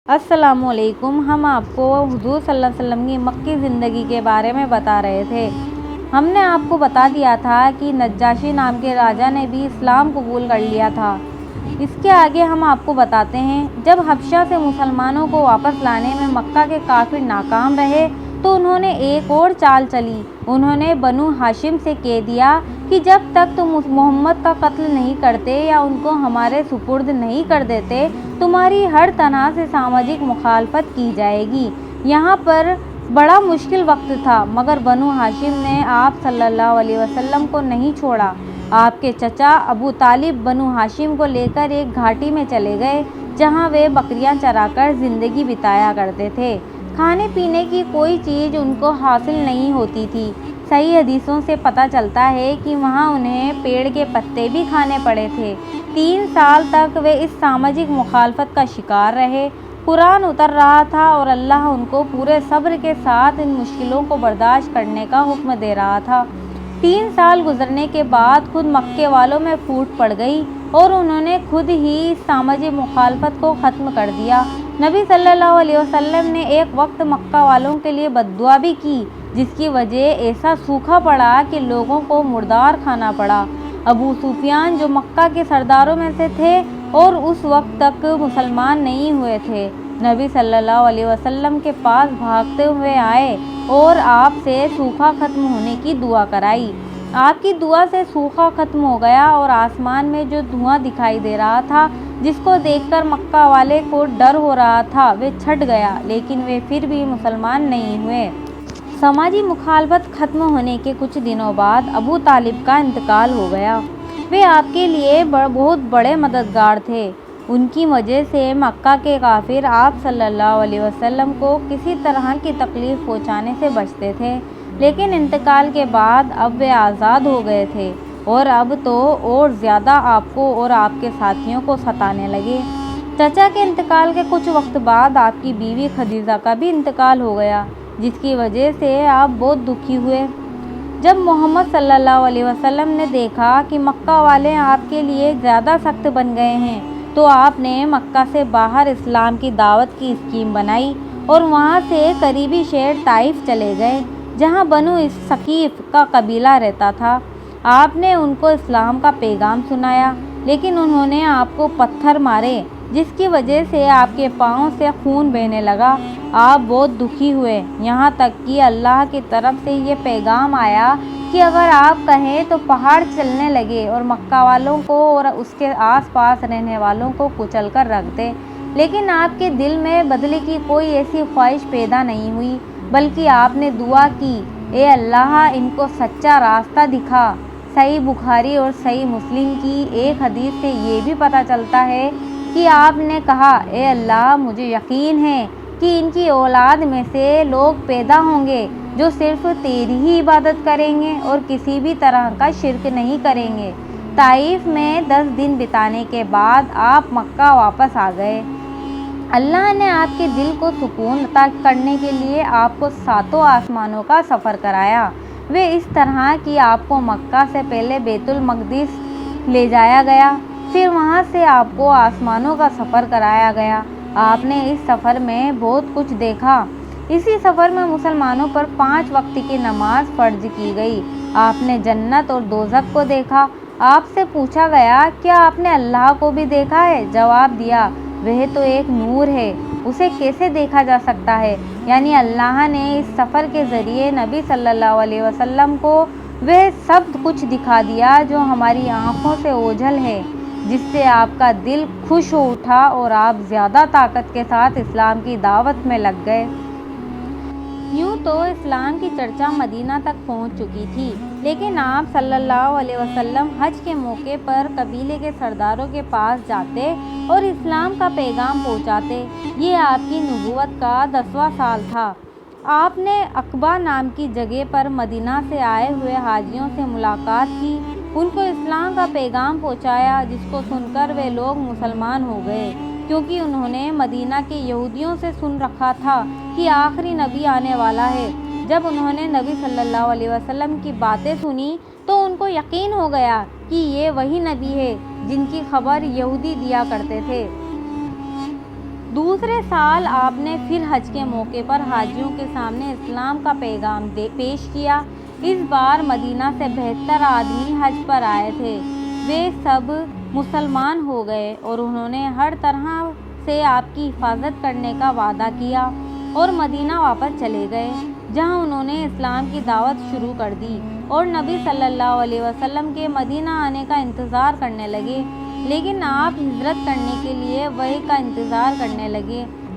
السلام علیکم۔ ہم آپ کو حضور صلی اللہ علیہ وسلم کی مکی زندگی کے بارے میں بتا رہے تھے۔ ہم نے آپ کو بتا دیا تھا کہ نجاشی نام کے راجا نے بھی اسلام قبول کر لیا تھا۔ اس کے آگے ہم آپ کو بتاتے ہیں، جب حبشہ سے مسلمانوں کو واپس لانے میں مکہ کے کافر ناکام رہے تو انہوں نے ایک اور چال چلی۔ انہوں نے بنو ہاشم سے کہہ دیا کہ جب تک تم محمد کا قتل نہیں کرتے یا ان کو ہمارے سپرد نہیں کر دیتے، تمہاری ہر طرح سے سماجی مخالفت کی جائے گی۔ یہاں پر بڑا مشکل وقت تھا، مگر بنو ہاشم نے آپ صلی اللہ علیہ وسلم کو نہیں چھوڑا۔ آپ کے چچا ابو طالب بنو ہاشم کو لے کر ایک گھاٹی میں چلے گئے، جہاں وہ بکریاں چرا کر زندگی بتایا کرتے تھے۔ کھانے پینے کی کوئی چیز ان کو حاصل نہیں ہوتی تھی۔ صحیح حدیثوں سے پتہ چلتا ہے کہ وہاں انہیں پیڑ کے پتے بھی کھانے پڑے تھے۔ 3 سال تک وہ اس سماجی مخالفت کا شکار رہے۔ قرآن اتر رہا تھا اور اللہ ان کو پورے صبر کے ساتھ ان مشکلوں کو برداشت کرنے کا حکم دے رہا تھا۔ 3 سال گزرنے کے بعد خود مکے والوں میں پھوٹ پڑ گئی اور انہوں نے خود ہی اس سماجی مخالفت کو ختم کر دیا۔ نبی صلی اللہ علیہ وسلم نے ایک وقت مکہ والوں کے لیے بد دعا بھی کی، جس کی وجہ ایسا سوکھا پڑا کہ لوگوں کو مردار کھانا پڑا۔ ابو سفیان جو مکہ کے سرداروں میں سے تھے اور اس وقت تک مسلمان نہیں ہوئے تھے، نبی صلی اللہ علیہ وسلم کے پاس بھاگتے ہوئے آئے اور آپ سے سوکھا ختم ہونے کی دعا کرائی۔ آپ کی دعا سے سوکھا ختم ہو گیا اور آسمان میں جو دھواں دکھائی دے رہا تھا، جس کو دیکھ کر مکہ والے کو ڈر ہو رہا تھا، وہ چھٹ گیا، لیکن وہ پھر بھی مسلمان نہیں ہوئے۔ سماجی مخالفت ختم ہونے کے کچھ دنوں بعد ابو طالب کا انتقال ہو گیا۔ وہ آپ کے لیے بہت بڑے مددگار تھے۔ ان کی وجہ سے مکہ کے کافر آپ صلی اللہ علیہ وسلم کو کسی طرح کی تکلیف پہنچانے سے بچتے تھے، لیکن انتقال کے بعد اب وہ آزاد ہو گئے تھے اور اب تو اور زیادہ آپ کو اور آپ کے ساتھیوں کو ستانے لگے۔ چچا کے انتقال کے کچھ وقت بعد آپ کی بیوی خدیجہ کا بھی انتقال ہو گیا، جس کی وجہ سے آپ بہت دکھی ہوئے۔ جب محمد صلی اللہ علیہ وسلم نے دیکھا کہ مکہ والے آپ کے لیے زیادہ سخت بن گئے ہیں، تو آپ نے مکہ سے باہر اسلام کی دعوت کی اسکیم بنائی اور وہاں سے قریبی شہر طائف چلے گئے، جہاں بنو ثقیف کا قبیلہ رہتا تھا۔ آپ نے ان کو اسلام کا پیغام سنایا، لیکن انہوں نے آپ کو پتھر مارے، جس کی وجہ سے آپ کے پاؤں سے خون بہنے لگا۔ آپ بہت دکھی ہوئے، یہاں تک کہ اللہ کی طرف سے یہ پیغام آیا کہ اگر آپ کہیں تو پہاڑ چلنے لگے اور مکہ والوں کو اور اس کے آس پاس رہنے والوں کو کچل کر رکھ دے۔ لیکن آپ کے دل میں بدلے کی کوئی ایسی خواہش پیدا نہیں ہوئی، بلکہ آپ نے دعا کی، اے اللہ ان کو سچا راستہ دکھا۔ صحیح بخاری اور صحیح مسلم کی ایک حدیث سے یہ بھی پتہ چلتا ہے کہ آپ نے کہا، اے اللہ مجھے یقین ہے کہ ان کی اولاد میں سے لوگ پیدا ہوں گے جو صرف تیری ہی عبادت کریں گے اور کسی بھی طرح کا شرک نہیں کریں گے۔ طائف میں 10 دن بتانے کے بعد آپ مکہ واپس آ گئے۔ اللہ نے آپ کے دل کو سکون عطا کرنے کے لیے آپ کو 7 آسمانوں کا سفر کرایا۔ وہ اس طرح کہ آپ کو مکہ سے پہلے بیت المقدس لے جایا گیا، پھر وہاں سے آپ کو آسمانوں کا سفر کرایا گیا۔ آپ نے اس سفر میں بہت کچھ دیکھا۔ اسی سفر میں مسلمانوں پر 5 وقت کی نماز فرض کی گئی۔ آپ نے جنت اور دوزخ کو دیکھا۔ آپ سے پوچھا گیا، کیا آپ نے اللہ کو بھی دیکھا ہے؟ جواب دیا، وہ تو ایک نور ہے، اسے کیسے دیکھا جا سکتا ہے؟ یعنی اللہ نے اس سفر کے ذریعے نبی صلی اللہ علیہ وسلم کو وہ سب کچھ دکھا دیا جو ہماری آنکھوں سے اوجھل ہے، جس سے آپ کا دل خوش ہو اٹھا اور آپ زیادہ طاقت کے ساتھ اسلام کی دعوت میں لگ گئے۔ یوں تو اسلام کی چرچا مدینہ تک پہنچ چکی تھی، لیکن آپ صلی اللہ علیہ وسلم حج کے موقع پر قبیلے کے سرداروں کے پاس جاتے اور اسلام کا پیغام پہنچاتے۔ یہ آپ کی نبوت کا 10واں سال تھا۔ آپ نے عقبہ نام کی جگہ پر مدینہ سے آئے ہوئے حاجیوں سے ملاقات کی، ان کو اسلام کا پیغام پہنچایا، جس کو سن کر وہ لوگ مسلمان ہو گئے، کیونکہ انہوں نے مدینہ کے یہودیوں سے سن رکھا تھا کہ آخری نبی آنے والا ہے۔ جب انہوں نے نبی صلی اللہ علیہ وسلم کی باتیں سنی تو ان کو یقین ہو گیا کہ یہ وہی نبی ہے جن کی خبر یہودی دیا کرتے تھے۔ دوسرے سال آپ نے پھر حج کے موقع پر حاجیوں کے سامنے اسلام کا پیغام پیش کیا۔ اس بار مدینہ سے 72 آدمی حج پر آئے تھے۔ وہ سب مسلمان ہو گئے اور انہوں نے ہر طرح سے آپ کی حفاظت کرنے کا وعدہ کیا اور مدینہ واپس چلے گئے، جہاں انہوں نے اسلام کی دعوت شروع کر دی اور نبی صلی اللہ علیہ وسلم کے مدینہ آنے کا انتظار کرنے لگے۔ لیکن آپ ہجرت کرنے کے لیے وحی کا انتظار کرنے لگے۔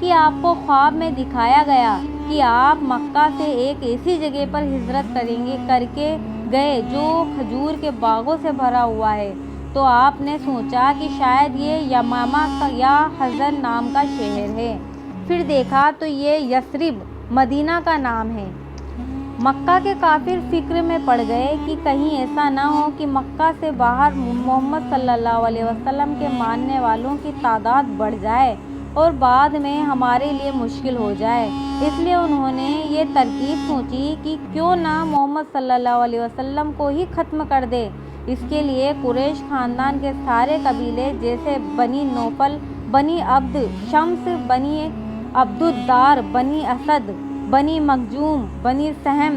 کہ آپ کو خواب میں دکھایا گیا کہ آپ مکہ سے ایک ایسی جگہ پر ہجرت کر کے گئے جو کھجور کے باغوں سے بھرا ہوا ہے۔ تو آپ نے سوچا کہ شاید یہ یمامہ یا حضر نام کا شہر ہے۔ پھر دیکھا تو یہ یثرب مدینہ کا نام ہے۔ مکہ کے کافر فکر میں پڑ گئے کہ کہیں ایسا نہ ہو کہ مکہ سے باہر محمد صلی اللہ علیہ وسلم کے ماننے والوں کی تعداد بڑھ جائے اور بعد میں ہمارے لیے مشکل ہو جائے۔ اس لیے انہوں نے یہ ترکیب سوچی کہ کیوں نہ محمد صلی اللہ علیہ وسلم کو ہی ختم کر دے۔ اس کے لیے قریش خاندان کے سارے قبیلے جیسے بنی نوفل، بنی عبد شمس، بنی عبد الدار، بنی اسد، بنی مخزوم، بنی سہم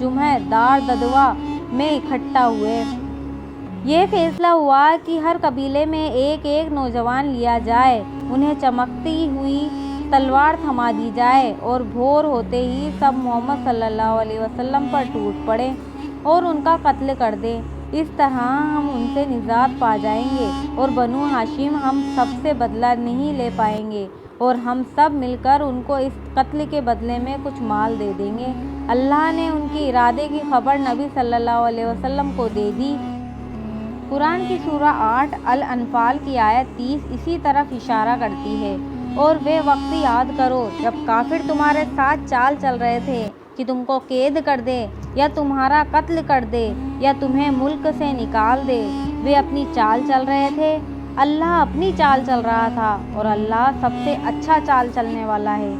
جمح دار ددوا میں اکٹھا ہوئے۔ یہ فیصلہ ہوا کہ ہر قبیلے میں ایک ایک نوجوان لیا جائے، انہیں چمکتی ہوئی تلوار تھما دی جائے اور بھور ہوتے ہی سب محمد صلی اللہ علیہ وسلم پر ٹوٹ پڑے اور ان کا قتل کر دے۔ اس طرح ہم ان سے نجات پا جائیں گے اور بنو ہاشم ہم سب سے بدلہ نہیں لے پائیں گے اور ہم سب مل کر ان کو اس قتل کے بدلے میں کچھ مال دے دیں گے۔ اللہ نے ان کے ارادے کی خبر نبی صلی اللہ علیہ وسلم کو دے دی۔ قرآن کی سورہ 8 الانفال کی آیت 30 اسی طرف اشارہ کرتی ہے۔ اور وہ وقت یاد کرو جب کافر تمہارے ساتھ چال چل رہے تھے کہ تم کو قید کر دے یا تمہارا قتل کر دے یا تمہیں ملک سے نکال دے۔ وہ اپنی چال چل رہے تھے، اللہ اپنی چال چل رہا تھا اور اللہ سب سے اچھا چال چلنے والا ہے۔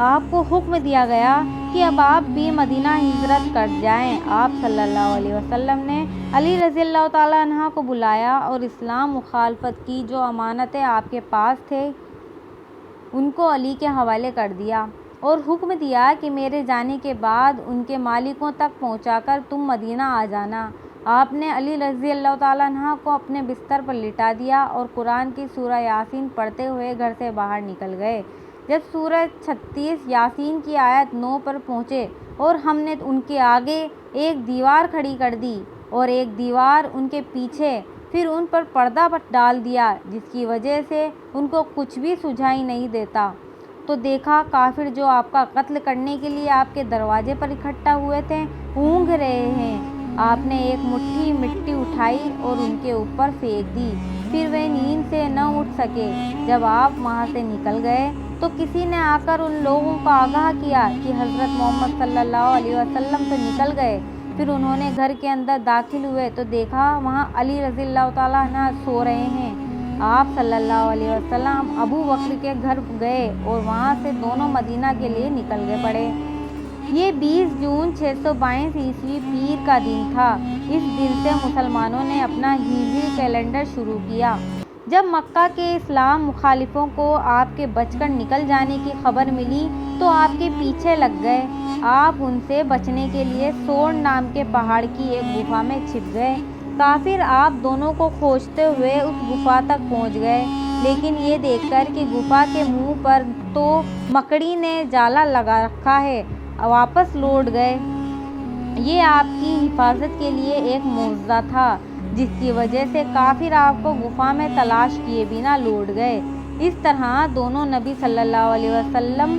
آپ کو حکم دیا گیا کہ اب آپ بھی مدینہ ہجرت کر جائیں۔ آپ صلی اللہ علیہ وسلم نے علی رضی اللہ تعالیٰ عنہ کو بلایا اور اسلام مخالفت کی جو امانتیں آپ کے پاس تھے ان کو علی کے حوالے کر دیا اور حکم دیا کہ میرے جانے کے بعد ان کے مالکوں تک پہنچا کر تم مدینہ آ جانا۔ آپ نے علی رضی اللہ تعالیٰ عنہ کو اپنے بستر پر لٹا دیا اور قرآن کی سورہ یاسین پڑھتے ہوئے گھر سے باہر نکل گئے۔ جب سورہ 36 یاسین کی آیت 9 پر پہنچے اور ہم نے ان کے آگے ایک دیوار کھڑی کر دی اور ایک دیوار ان کے پیچھے، پھر ان پر پردہ ڈال دیا جس کی وجہ سے ان کو کچھ بھی سجائی نہیں دیتا، تو دیکھا کافر جو آپ کا قتل کرنے کے لیے آپ کے دروازے پر اکٹھا ہوئے تھے اونگھ رہے ہیں۔ آپ نے ایک مٹھی مٹی اٹھائی اور ان کے اوپر پھینک دی، پھر وہ نیند سے نہ اٹھ سکے۔ جب آپ وہاں سے نکل گئے تو کسی نے آ کر ان لوگوں کو آگاہ کیا کہ حضرت محمد صلی اللہ علیہ وسلم تو نکل گئے۔ پھر انہوں نے گھر کے اندر داخل ہوئے تو دیکھا وہاں علی رضی اللہ تعالیٰ عنہ سو رہے ہیں۔ آپ صلی اللہ علیہ وسلم ابو بکر کے گھر گئے اور وہاں سے دونوں مدینہ کے لیے نکل گئے پڑے۔ یہ 20 جون 622 عیسوی پیر کا دن تھا۔ اس دن سے مسلمانوں نے اپنا ہجری کیلنڈر شروع کیا۔ جب مکہ کے اسلام مخالفوں کو آپ کے بچ کر نکل جانے کی خبر ملی تو آپ کے پیچھے لگ گئے۔ آپ ان سے بچنے کے لیے سور نام کے پہاڑ کی ایک گفا میں چھپ گئے۔ کافر آپ دونوں کو کھوجتے ہوئے اس گفا تک پہنچ گئے، لیکن یہ دیکھ کر کہ گفا کے منہ پر تو مکڑی نے جالا لگا رکھا ہے واپس لوٹ گئے۔ یہ آپ کی حفاظت کے لیے ایک معجزہ تھا جس کی وجہ سے کافر آپ کو گفا میں تلاش کیے بنا لوٹ گئے۔ اس طرح دونوں نبی صلی اللہ علیہ وسلم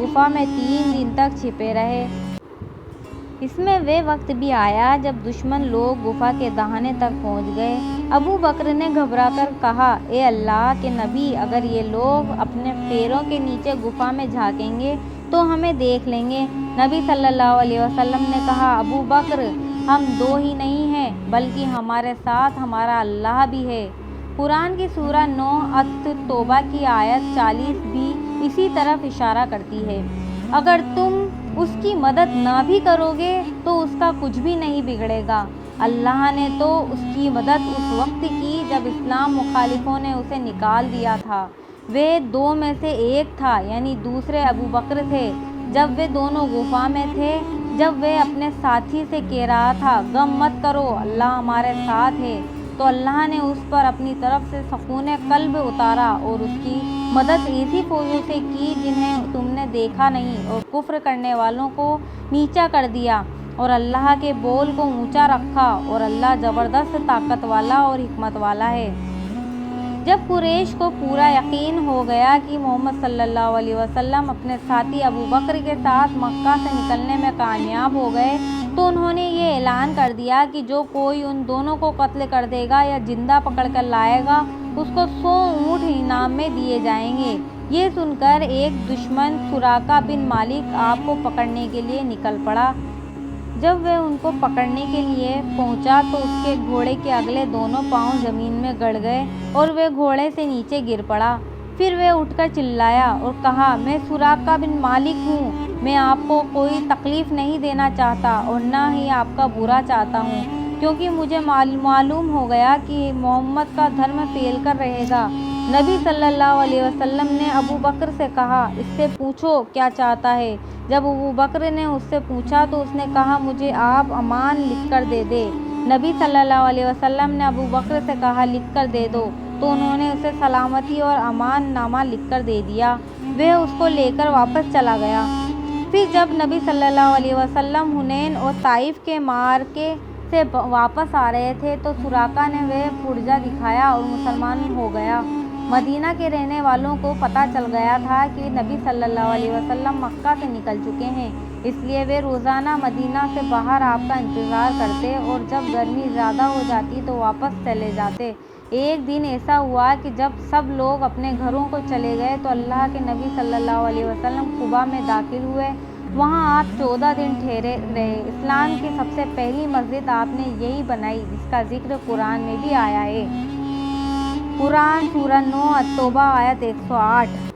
گفا میں 3 دن تک چھپے رہے۔ اس میں وہ وقت بھی آیا جب دشمن لوگ گفا کے دہانے تک پہنچ گئے۔ ابو بکر نے گھبرا کر کہا، اے اللہ کے نبی، اگر یہ لوگ اپنے پیروں کے نیچے گفا میں جھانکیں گے تو ہمیں دیکھ لیں گے۔ نبی صلی اللہ علیہ وسلم نے کہا، ابو بکر، ہم 2 ہی نہیں ہیں بلکہ ہمارے ساتھ ہمارا اللہ بھی ہے۔ قرآن کی سورہ 9 التوبہ کی آیت 40 بھی اسی طرف اشارہ کرتی ہے۔ اگر تم اس کی مدد نہ بھی کرو گے تو اس کا کچھ بھی نہیں بگڑے گا۔ اللہ نے تو اس کی مدد اس وقت کی جب اسلام مخالفوں نے اسے نکال دیا تھا۔ وہ دو میں سے ایک تھا، یعنی دوسرے ابو بکر تھے، جب وہ دونوں غفا میں تھے، جب وہ اپنے ساتھی سے کہہ رہا تھا غم مت کرو، اللہ ہمارے ساتھ ہے، تو اللہ نے اس پر اپنی طرف سے سکون قلب اتارا اور اس کی مدد ایسی فوجوں سے کی جنہیں تم نے دیکھا نہیں، اور کفر کرنے والوں کو نیچا کر دیا اور اللہ کے بول کو اونچا رکھا، اور اللہ زبردست طاقت والا اور حکمت والا ہے۔ جب قریش کو پورا یقین ہو گیا کہ محمد صلی اللہ علیہ وسلم اپنے ساتھی ابو بکر کے ساتھ مکہ سے نکلنے میں کامیاب ہو گئے، تو انہوں نے یہ اعلان کر دیا کہ جو کوئی ان دونوں کو قتل کر دے گا یا زندہ پکڑ کر لائے گا، اس کو 100 اونٹ انعام میں دیے جائیں گے۔ یہ سن کر ایک دشمن سراقہ بن مالک آپ کو پکڑنے کے لیے نکل پڑا۔ جب وہ ان کو پکڑنے کے لیے پہنچا تو اس کے گھوڑے کے اگلے دونوں پاؤں زمین میں گڑ گئے اور وہ گھوڑے سے نیچے گر پڑا۔ پھر وہ اٹھ کر چلایا اور کہا، میں سراقہ بن مالک ہوں، میں آپ کو کوئی تکلیف نہیں دینا چاہتا اور نہ ہی آپ کا برا چاہتا ہوں، کیونکہ مجھے معلوم ہو گیا کہ محمد کا دھرم پھیل کر رہے گا۔ نبی صلی اللہ علیہ وسلم نے ابو بکر سے کہا، اس سے پوچھو کیا چاہتا ہے۔ جب ابو بکر نے اس سے پوچھا تو اس نے کہا، مجھے آپ امان لکھ کر دے دیں۔ نبی صلی اللہ علیہ وسلم نے ابو بکر سے کہا، لکھ کر دے دو، تو انہوں نے اسے سلامتی اور امان نامہ لکھ کر دے دیا۔ وہ اس کو لے کر واپس چلا گیا۔ پھر جب نبی صلی اللہ علیہ وسلم حنین اور طائف کے معرکے سے واپس آ رہے تھے تو سراقہ نے وہ پرجا دکھایا اور مسلمان ہو گیا۔ مدینہ کے رہنے والوں کو پتہ چل گیا تھا کہ نبی صلی اللہ علیہ وسلم مکہ سے نکل چکے ہیں، اس لیے وہ روزانہ مدینہ سے باہر آپ کا انتظار کرتے اور جب گرمی زیادہ ہو جاتی تو واپس چلے جاتے۔ ایک دن ایسا ہوا کہ جب سب لوگ اپنے گھروں کو چلے گئے تو اللہ کے نبی صلی اللہ علیہ وسلم قباء میں داخل ہوئے۔ وہاں آپ 14 دن ٹھہرے رہے۔ اسلام کی سب سے پہلی مسجد آپ نے یہی بنائی، جس کا ذکر قرآن میں بھی آیا ہے۔ قرآن سورہ 9 التوبہ آیت 108۔